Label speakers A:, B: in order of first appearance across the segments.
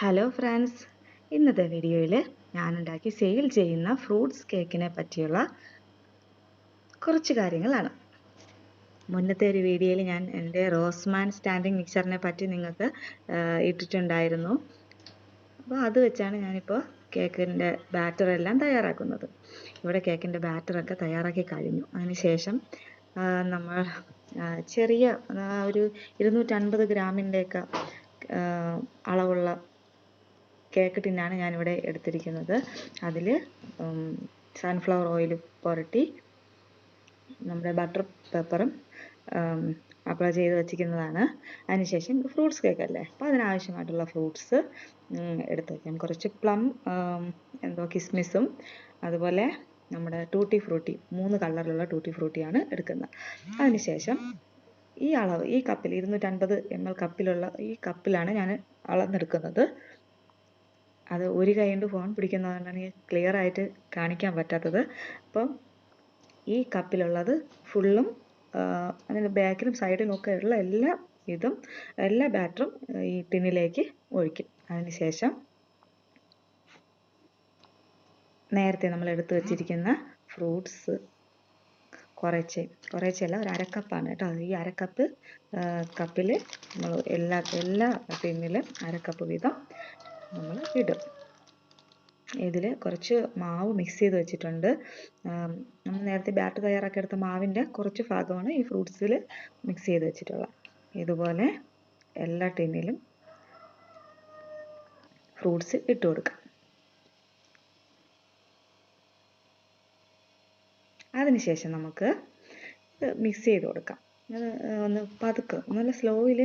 A: Hello friends, ഇന്നത്തെ വീഡിയോയിൽ ഞാനുണ്ടാക്കി sale ചെയ്യുന്ന ഫ്രൂട്ട്സ് കേക്കിനെ പറ്റിയുള്ള കുറച്ച് കാര്യങ്ങളാണ്. മുന്നത്തെ ഒരു വീഡിയോയിൽ ഞാൻ എൻ്റെ റോസ്മാൻ സ്റ്റാൻഡിങ് മിക്സറിനെ പറ്റി നിങ്ങൾക്ക് ഇട്ടിട്ടുണ്ടായിരുന്നു. അപ്പോൾ അത് വെച്ചാണ് ഞാനിപ്പോൾ കേക്കിൻ്റെ ബാറ്ററെല്ലാം തയ്യാറാക്കുന്നത്. ഇവിടെ കേക്കിൻ്റെ ബാറ്ററൊക്കെ തയ്യാറാക്കി കഴിഞ്ഞു. അതിനുശേഷം നമ്മൾ ചെറിയ ഒരു 250 ഗ്രാമിൻ്റെയൊക്കെ അളവുള്ള കേക്ക് ടിന്നാണ് ഞാനിവിടെ എടുത്തിരിക്കുന്നത്. അതിൽ സൺഫ്ലവർ ഓയിൽ പുരട്ടി നമ്മുടെ ബട്ടർ പേപ്പറും അപ്ലൈ ചെയ്ത് വെച്ചിരിക്കുന്നതാണ്. അതിനുശേഷം ഫ്രൂട്ട്സ് കേക്ക് അല്ലേ, അപ്പോൾ അതിനാവശ്യമായിട്ടുള്ള ഫ്രൂട്ട്സ് എടുത്ത് വയ്ക്കാം. കുറച്ച് പ്ലം, കിസ്മിസും അതുപോലെ നമ്മുടെ ടൂട്ടി ഫ്രൂട്ടി, 3 കളറിലുള്ള ടൂട്ടി ഫ്രൂട്ടിയാണ് എടുക്കുന്നത്. അതിനുശേഷം ഈ കപ്പിൽ 250 ml കപ്പിലുള്ള ഈ കപ്പിലാണ് ഞാൻ അളന്നെടുക്കുന്നത്. അത് ഒരു കൈ കൊണ്ട് ഫോൺ പിടിക്കുന്നതുകൊണ്ടാണ് ക്ലിയർ ആയിട്ട് കാണിക്കാൻ പറ്റാത്തത്. അപ്പം ഈ കപ്പിലുള്ളത് ഫുള്ളും അതിൻ്റെ ബാക്കിലും സൈഡിലും ഒക്കെ ഉള്ള എല്ലാ ബാറ്ററും ഈ ടിന്നിലേക്ക് ഒഴിക്കും. അതിനുശേഷം നേരത്തെ നമ്മൾ എടുത്തു വച്ചിരിക്കുന്ന ഫ്രൂട്ട്സ് കുറേശ്ശെയല്ല, ഒരു അരക്കപ്പാണ് കേട്ടോ. ഈ അരക്കപ്പ് കപ്പിൽ നമ്മൾ എല്ലാ ടിന്നിലും അരക്കപ്പ് വീതം നമ്മൾ ഇടും. ഇതിൽ കുറച്ച് മാവ് മിക്സ് ചെയ്ത് വെച്ചിട്ടുണ്ട്. നമ്മൾ നേരത്തെ ബാറ്റർ തയ്യാറാക്കി എടുത്ത മാവിൻ്റെ കുറച്ച് ഭാഗമാണ് ഈ ഫ്രൂട്ട്സിൽ മിക്സ് ചെയ്ത് വെച്ചിട്ടുള്ളത്. ഇതുപോലെ എല്ലാ ടിന്നിലും ഫ്രൂട്ട്സ് ഇട്ട് കൊടുക്കാം. അതിനുശേഷം നമുക്ക് മിക്സ് ചെയ്ത് കൊടുക്കാം. ഒന്ന് പതുക്കെ, നല്ല സ്ലോയിൽ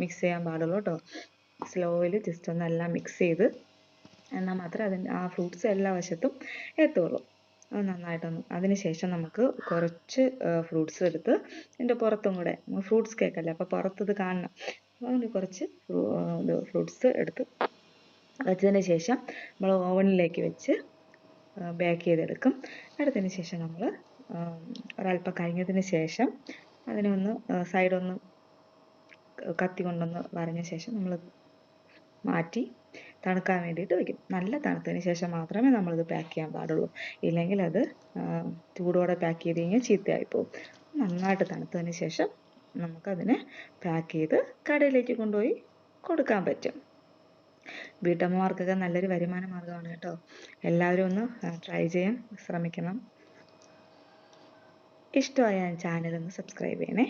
A: മിക്സ് ചെയ്യാൻ പാടുള്ളൂ കേട്ടോ. സ്ലോയിൽ ജസ്റ്റ് ഒന്ന് എല്ലാം മിക്സ് ചെയ്ത് എന്നാൽ മാത്രമേ ആ ഫ്രൂട്ട്സ് എല്ലാ വശത്തും എത്തുള്ളൂ. അത് നന്നായിട്ടൊന്ന്. അതിനുശേഷം നമുക്ക് കുറച്ച് ഫ്രൂട്ട്സ് എടുത്ത് ഇതിൻ്റെ പുറത്തും കൂടെ, ഫ്രൂട്ട്സ് കേക്കല്ലേ അപ്പോൾ പുറത്തത് കാണണം, അതുകൊണ്ട് കുറച്ച് ഫ്രൂട്ട്സ് എടുത്ത് വെച്ചതിന് ശേഷം നമ്മൾ ഓവനിലേക്ക് വെച്ച് ബേക്ക് ചെയ്തെടുക്കും. എടുത്തതിന് ശേഷം നമ്മൾ ഒരല്പം കഴിഞ്ഞതിന് ശേഷം അതിനൊന്ന് സൈഡൊന്ന് കത്തി കൊണ്ടൊന്ന് വരഞ്ഞ ശേഷം നമ്മൾ മാറ്റി തണുക്കാൻ വേണ്ടിയിട്ട് വയ്ക്കും. നല്ല തണുത്തതിന് ശേഷം മാത്രമേ നമ്മളിത് പാക്ക് ചെയ്യാൻ പാടുള്ളൂ. ഇല്ലെങ്കിൽ അത് ചൂടോടെ പാക്ക് ചെയ്ത് കഴിഞ്ഞാൽ ചീത്തയായി പോകും. നന്നായിട്ട് തണുത്തതിന് ശേഷം നമുക്കതിനെ പാക്ക് ചെയ്ത് കടയിലേക്ക് കൊണ്ടുപോയി കൊടുക്കാൻ പറ്റും. വീട്ടമ്മമാർക്കൊക്കെ നല്ലൊരു വരുമാന മാർഗ്ഗമാണ് കേട്ടോ. എല്ലാവരും ഒന്ന് ട്രൈ ചെയ്യാൻ ശ്രമിക്കണം. ഇഷ്ടമായ ചാനൽ ഒന്ന് സബ്സ്ക്രൈബ് ചെയ്യണേ.